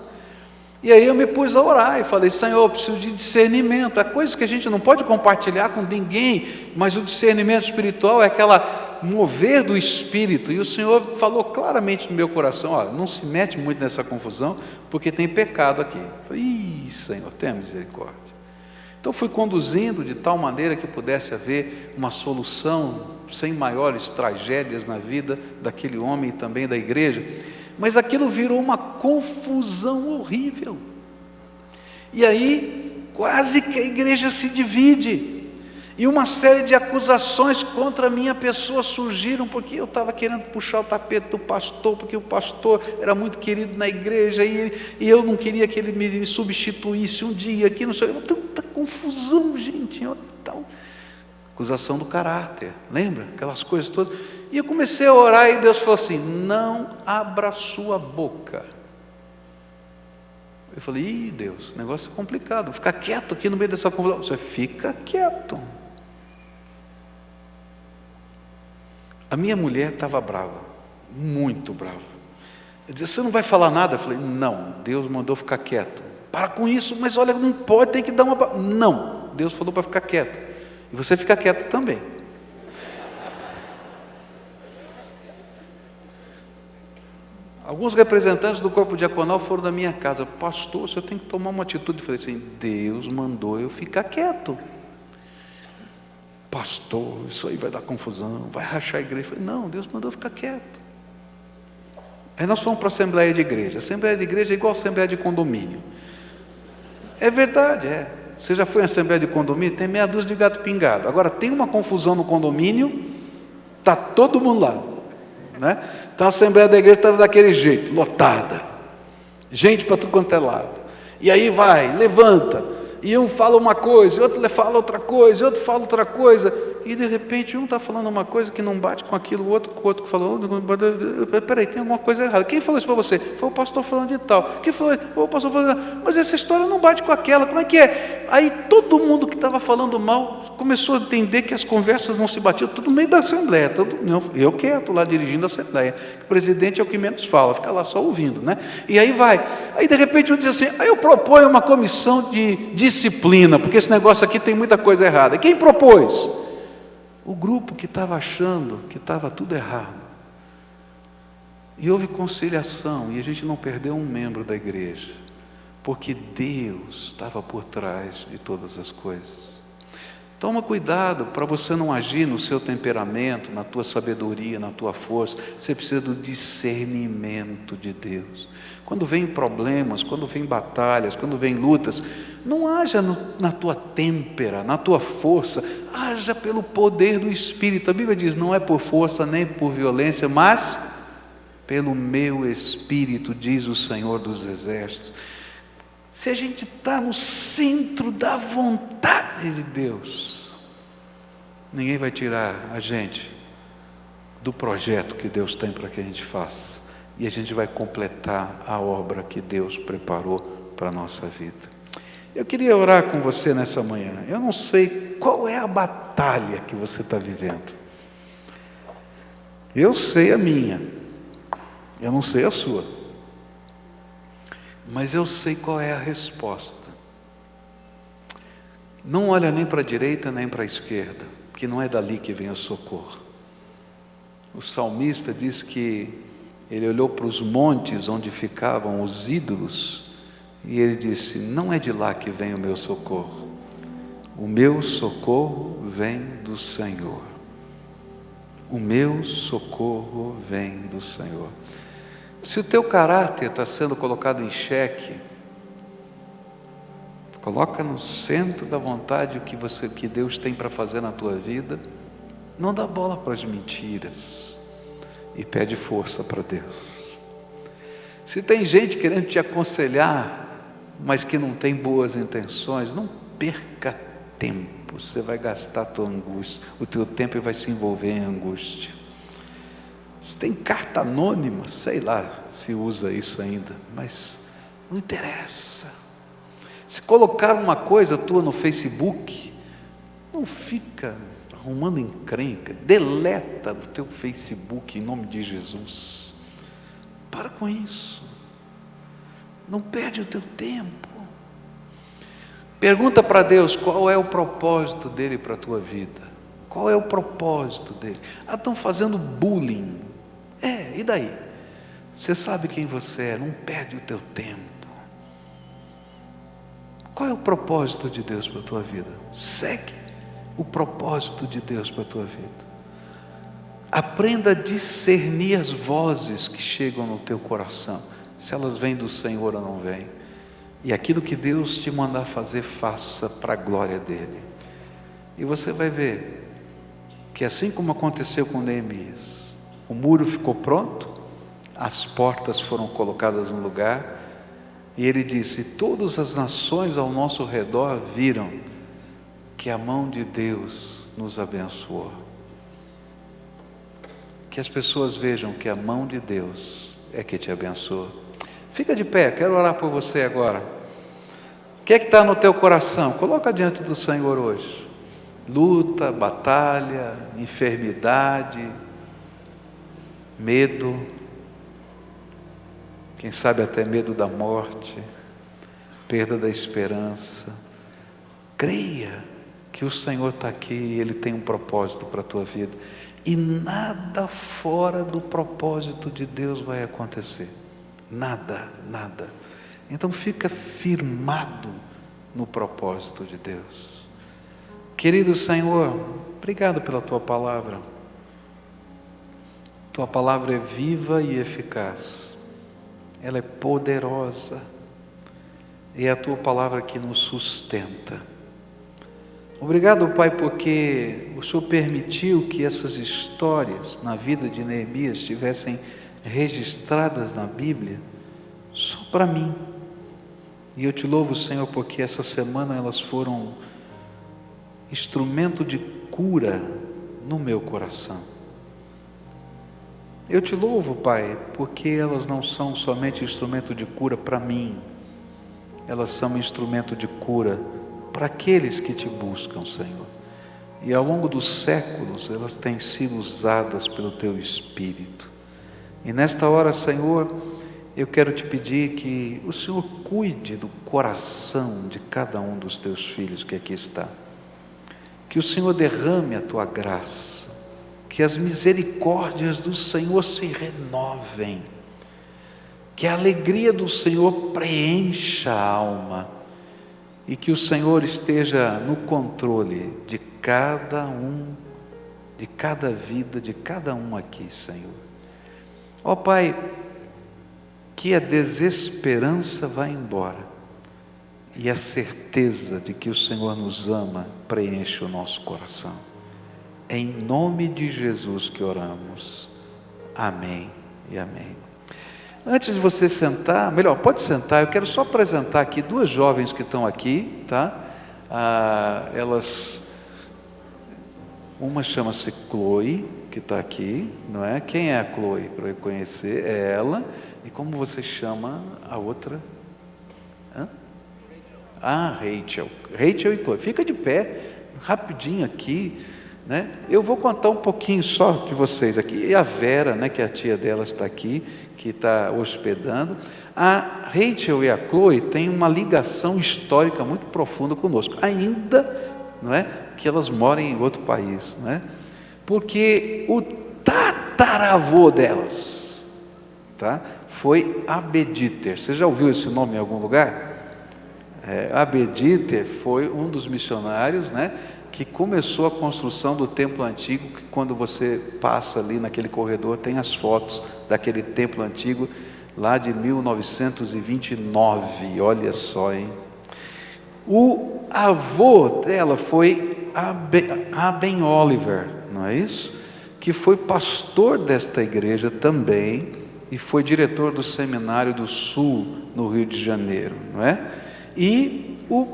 E aí eu me pus a orar e falei: Senhor, eu preciso de discernimento. Há coisas que a gente não pode compartilhar com ninguém, mas o discernimento espiritual é aquela mover do Espírito. E o Senhor falou claramente no meu coração: olha, não se mete muito nessa confusão, porque tem pecado aqui. Eu falei: Senhor, tenha misericórdia. Então fui conduzindo de tal maneira que pudesse haver uma solução sem maiores tragédias na vida daquele homem e também da igreja. Mas aquilo virou uma confusão horrível. E aí quase que a igreja se divide. E uma série de acusações contra a minha pessoa surgiram, porque eu estava querendo puxar o tapete do pastor, porque o pastor era muito querido na igreja, e eu não queria que ele me substituísse um dia aqui, não sei, tanta confusão, gente. Então, acusação do caráter, lembra? Aquelas coisas todas. E eu comecei a orar e Deus falou assim: não abra sua boca. Eu falei: ih, Deus, o negócio é complicado, vou ficar quieto aqui no meio dessa confusão. Você fica quieto. A minha mulher estava brava, muito brava. Ela dizia: você não vai falar nada? Eu falei: não, Deus mandou ficar quieto. Para com isso. Mas olha, não pode, tem que dar uma... Não, Deus falou para ficar quieto. E você fica quieto também. Alguns representantes do corpo diaconal foram da minha casa: pastor, você tem que tomar uma atitude. Eu falei assim: Deus mandou eu ficar quieto. Pastor, isso aí vai dar confusão, vai rachar a igreja. Eu falei: não, Deus mandou ficar quieto. Aí nós fomos para a Assembleia de Igreja. A Assembleia de Igreja é igual a Assembleia de Condomínio. É verdade, é. Você já foi em Assembleia de Condomínio? Tem meia dúzia de gato pingado. Agora tem uma confusão no condomínio, está todo mundo lá, né? Então a Assembleia da Igreja estava daquele jeito, lotada, gente para tudo quanto é lado. E aí vai, levanta, e um fala uma coisa, outro fala outra coisa, outro fala outra coisa, e de repente um está falando uma coisa que não bate com aquilo, o outro que falou: peraí, tem alguma coisa errada. Quem falou isso para você? Foi o pastor falando de tal. Quem falou isso? Foi o pastor falando de tal. Mas essa história não bate com aquela, como é que é? Aí todo mundo que estava falando mal começou a entender que as conversas não se batiam, tudo no meio da Assembleia, eu quieto lá dirigindo a Assembleia, o presidente é o que menos fala, fica lá só ouvindo, né? E aí vai, aí de repente um diz assim: aí eu proponho uma comissão de disciplina, porque esse negócio aqui tem muita coisa errada. Quem propôs? O grupo que estava achando que estava tudo errado. E houve conciliação, e a gente não perdeu um membro da igreja, porque Deus estava por trás de todas as coisas. Toma cuidado para você não agir no seu temperamento, na tua sabedoria, na tua força. Você precisa do discernimento de Deus. Quando vem problemas, quando vem batalhas, quando vem lutas, não haja na tua têmpera, na tua força, haja pelo poder do Espírito. A Bíblia diz: não é por força nem por violência, mas pelo meu Espírito, diz o Senhor dos Exércitos. Se a gente está no centro da vontade de Deus, ninguém vai tirar a gente do projeto que Deus tem para que a gente faça, e a gente vai completar a obra que Deus preparou para a nossa vida. Eu queria orar com você nessa manhã. Eu não sei qual é a batalha que você está vivendo. Eu sei a minha, eu não sei a sua. Mas eu sei qual é a resposta. Não olha nem para a direita nem para a esquerda, que não é dali que vem o socorro. O salmista diz que ele olhou para os montes onde ficavam os ídolos e ele disse: não é de lá que vem o meu socorro. O meu socorro vem do Senhor. O meu socorro vem do Senhor. Se o teu caráter está sendo colocado em xeque, coloca no centro da vontade o que Deus tem para fazer na tua vida. Não dá bola para as mentiras e pede força para Deus. Se tem gente querendo te aconselhar, mas que não tem boas intenções, não perca tempo. Você vai gastar a tua angústia, o teu tempo vai se envolver em angústia. Se tem carta anônima, sei lá se usa isso ainda, mas não interessa. Se colocar uma coisa tua no Facebook, não fica arrumando encrenca, deleta o teu Facebook em nome de Jesus. Para com isso. Não perde o teu tempo. Pergunta para Deus qual é o propósito dele para a tua vida. Qual é o propósito dele? Estão fazendo bullying. E daí? Você sabe quem você é, não perde o teu tempo. Qual é o propósito de Deus para a tua vida? Segue o propósito de Deus para a tua vida. Aprenda a discernir as vozes que chegam no teu coração, se elas vêm do Senhor ou não vêm. E aquilo que Deus te mandar fazer, faça para a glória dele. E você vai ver que assim como aconteceu com Neemias, o muro ficou pronto, as portas foram colocadas no lugar, e ele disse: todas as nações ao nosso redor viram que a mão de Deus nos abençoou. Que as pessoas vejam que a mão de Deus é que te abençoa. Fica de pé, quero orar por você agora. O que é que está no teu coração? Coloca diante do Senhor hoje. Luta, batalha, enfermidade, medo, quem sabe até medo da morte, perda da esperança. Creia que o Senhor está aqui e Ele tem um propósito para a tua vida. E nada fora do propósito de Deus vai acontecer. Nada, nada. Então fica firmado no propósito de Deus. Querido Senhor, obrigado pela Tua palavra. Tua palavra é viva e eficaz. Ela é poderosa. E é a Tua palavra que nos sustenta. Obrigado, Pai, porque o Senhor permitiu que essas histórias na vida de Neemias estivessem registradas na Bíblia só para mim. E eu te louvo, Senhor, porque essa semana elas foram instrumento de cura no meu coração. Eu te louvo, Pai, porque elas não são somente instrumento de cura para mim, elas são instrumento de cura para aqueles que te buscam, Senhor. E ao longo dos séculos elas têm sido usadas pelo Teu Espírito. E nesta hora, Senhor, eu quero te pedir que o Senhor cuide do coração de cada um dos Teus filhos que aqui está. Que o Senhor derrame a Tua graça, que as misericórdias do Senhor se renovem, que a alegria do Senhor preencha a alma e que o Senhor esteja no controle de cada um, de cada vida, de cada um aqui, Senhor. Ó Pai, que a desesperança vá embora e a certeza de que o Senhor nos ama preenche o nosso coração. É em nome de Jesus que oramos. Amém e amém. Antes de você sentar, melhor, pode sentar, eu quero só apresentar aqui duas jovens que estão aqui, tá? Uma chama-se Chloe, que está aqui, não é? Quem é a Chloe? Para eu conhecer, é ela. E como você chama a outra? Rachel. Rachel e Chloe. Fica de pé, rapidinho aqui. né? Eu vou contar um pouquinho só de vocês aqui. E a Vera, né, que a tia dela está aqui, que está hospedando. A Rachel e a Chloe têm uma ligação histórica muito profunda conosco, ainda, não é, que elas moram em outro país, não é? Porque o tataravô delas, tá, foi Abedíter. Você já ouviu esse nome em algum lugar? Abedíter foi um dos missionários, né, que começou a construção do templo antigo, que quando você passa ali naquele corredor, tem as fotos daquele templo antigo, lá de 1929, olha só, hein? O avô dela foi Aben Oliver, não é isso? Que foi pastor desta igreja também, e foi diretor do Seminário do Sul, no Rio de Janeiro, não é? E o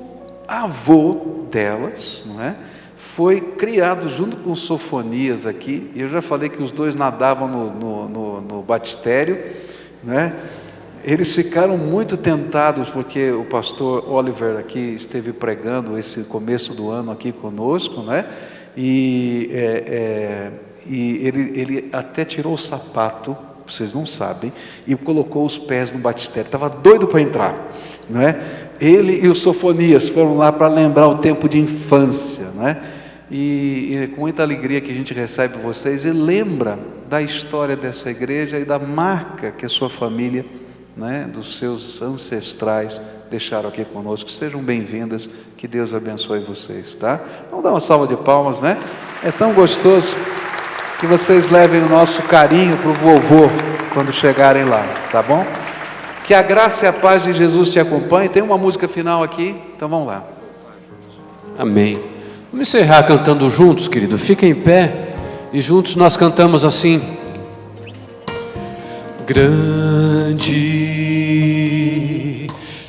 avô delas, não é, foi criado junto com Sofonias aqui, e eu já falei que os dois nadavam no batistério, não é? Eles ficaram muito tentados, porque o pastor Oliver aqui esteve pregando esse começo do ano aqui conosco, não é? E ele até tirou o sapato, vocês não sabem, e colocou os pés no batistério, estava doido para entrar, não é? Ele e o Sofonias foram lá para lembrar o tempo de infância, não é? E com muita alegria que a gente recebe vocês e lembra da história dessa igreja e da marca que a sua família, né, dos seus ancestrais deixaram aqui conosco. Sejam bem-vindas, que Deus abençoe vocês, tá? Vamos dar uma salva de palmas, né? É tão gostoso que vocês levem o nosso carinho para o vovô quando chegarem lá, tá bom? Que a graça e a paz de Jesus te acompanhe. Tem uma música final aqui, então vamos lá. Amém. Vamos encerrar cantando juntos, querido. Fiquem em pé e juntos nós cantamos assim. Grande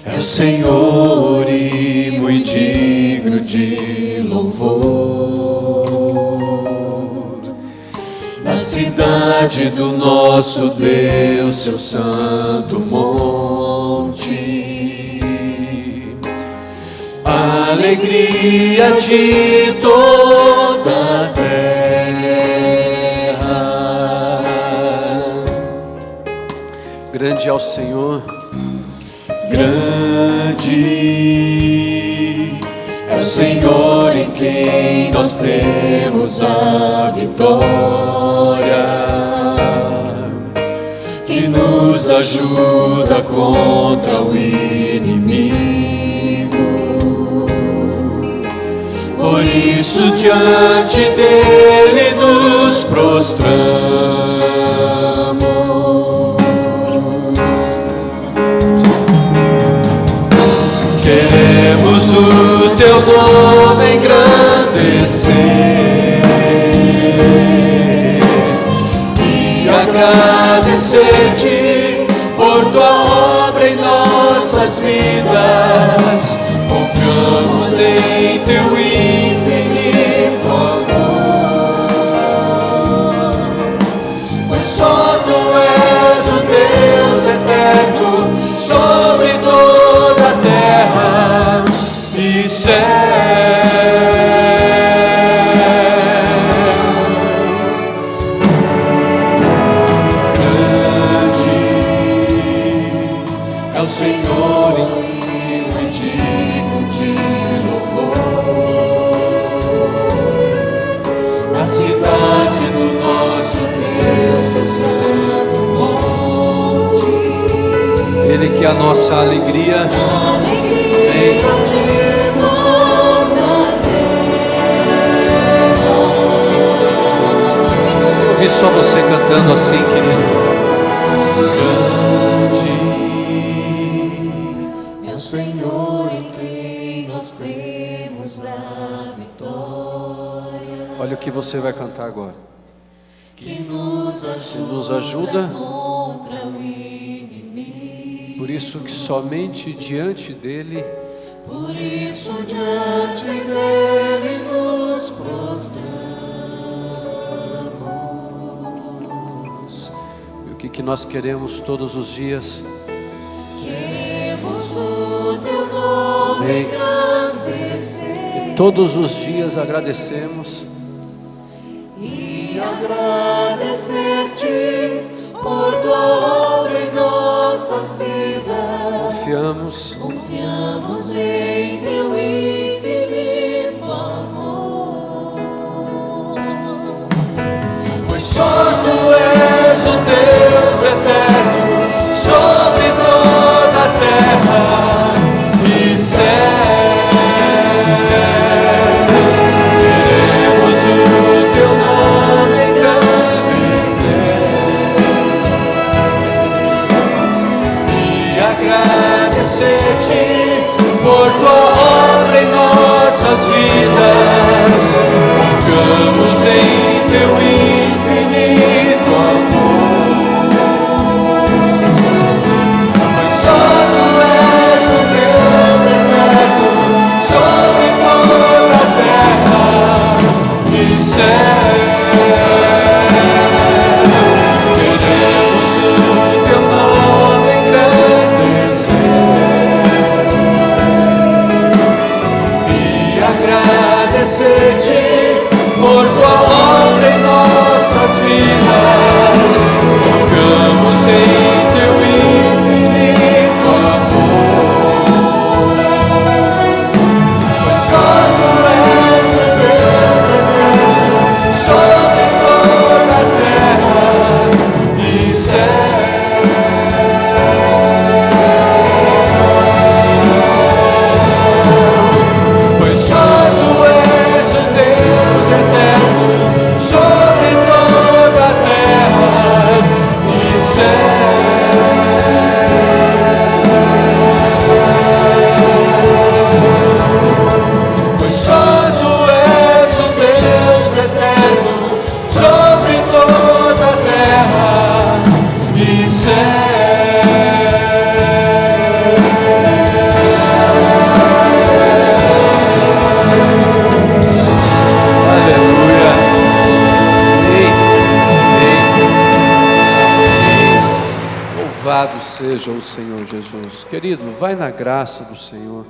é o Senhor e muito digno de louvor, na cidade do nosso Deus, seu santo monte, a alegria de toda a terra. Grande é o Senhor, grande é o Senhor em quem nós temos a vitória, que nos ajuda contra o inimigo. Por isso diante dele nos prostramos. Queremos o teu nome engrandecer e agradecer-te por tua obra em nossas vidas. Confiamos em teu infinito amor, pois só tu és o Deus eterno sobre toda a terra e céu. Grande é o Senhor e digno de louvor, na cidade do nosso Deus, seu santo monte. Ele que é a nossa alegria, de toda a terra. Eu ouvi só você cantando assim, querido. Grande é o Senhor em quem nós temos a vitória. Olha o que você vai cantar agora. Que nos ajuda contra o inimigo. Por isso que somente diante dele, por isso diante dele nos prostramos. E o que nós queremos todos os dias? Queremos o teu nome engrandecer. E todos os dias agradecemos confiamos em teu infinito amor. Pois só tu és o Deus eterno sobre toda a terra e céu. Queremos o teu nome engrandecer e agradecer-te por tua obra em nossas vidas. Confiamos em teu infinito amor. Pois só tu és o Deus eterno sobre toda a terra e céu. Queremos o teu nome engrandecer e agradecer-te por tua obra em nossas vidas. Confiamos em teu infinito amor. Pois só tu és o Deus eterno sobre toda a terra e céu. Pois só tu és o Deus eterno sobre toda a terra e céu. Pois só tu és o Deus eterno sobre toda a terra e céu. Aleluia. Louvado seja o Senhor Jesus. Querido, vai na graça do Senhor.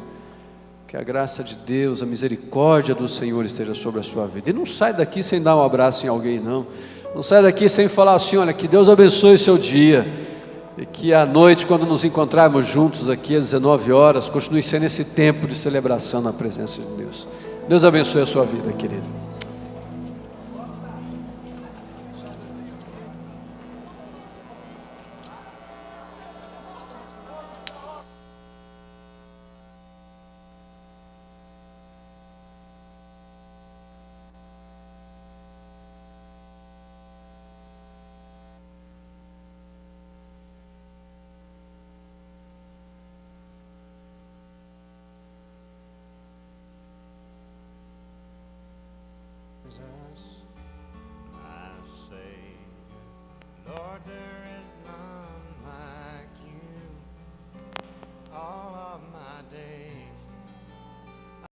Que a graça de Deus, a misericórdia do Senhor esteja sobre a sua vida. E não sai daqui sem dar um abraço em alguém, não. Não sai daqui sem falar assim: olha, que Deus abençoe o seu dia. E que à noite, quando nos encontrarmos juntos aqui às 19 horas, continue sendo esse tempo de celebração na presença de Deus. Deus abençoe a sua vida, querido.